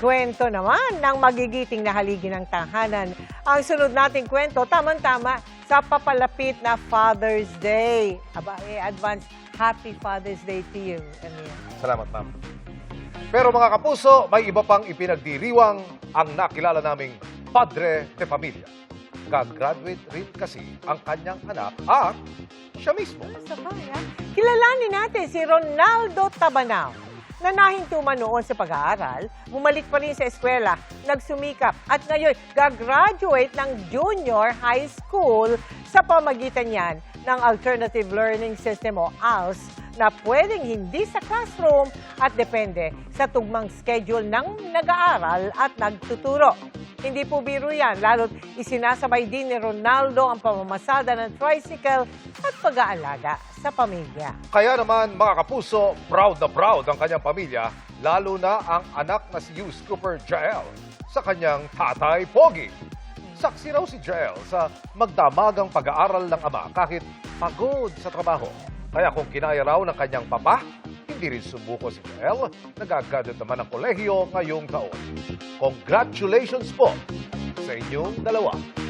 Kwento naman ng magigiting na haligi ng tahanan. Ang sunod nating kwento, tamang-tama sa papalapit na Father's Day. Aba, advance Happy Father's Day to you. Salamat, ma'am. Pero mga kapuso, may iba pang ipinagdiriwang ang nakilala naming padre de familia. Gagraduate rin kasi ang kanyang anak at siya mismo. Sabay, ha? Kilalanin natin si Ronaldo Tabanao. Na nahintuman noon sa pag-aaral, bumalik pa rin sa eskwela, nagsumikap at ngayon gagraduate ng junior high school sa pamagitan niyan ng Alternative Learning System o ALS na pwedeng hindi sa classroom at depende sa tugmang schedule ng nag-aaral at nagtuturo. Hindi po biro yan, lalo't isinasabay din ni Ronaldo ang pamamasada ng tricycle at pag-aalaga sa pamilya. Kaya naman mga kapuso, proud na proud ang kanyang pamilya, lalo na ang anak na si Youth Cooper Jael sa kanyang tatay Pogi. Saksi raw si Jael sa magdamagang pag-aaral ng ama kahit pagod sa trabaho. Kaya kung kinaya raw ng kanyang papa, hindi rin sumuko si Jael, nagagraduate naman ng kolehiyo ngayong taon. Congratulations po sa inyong dalawa.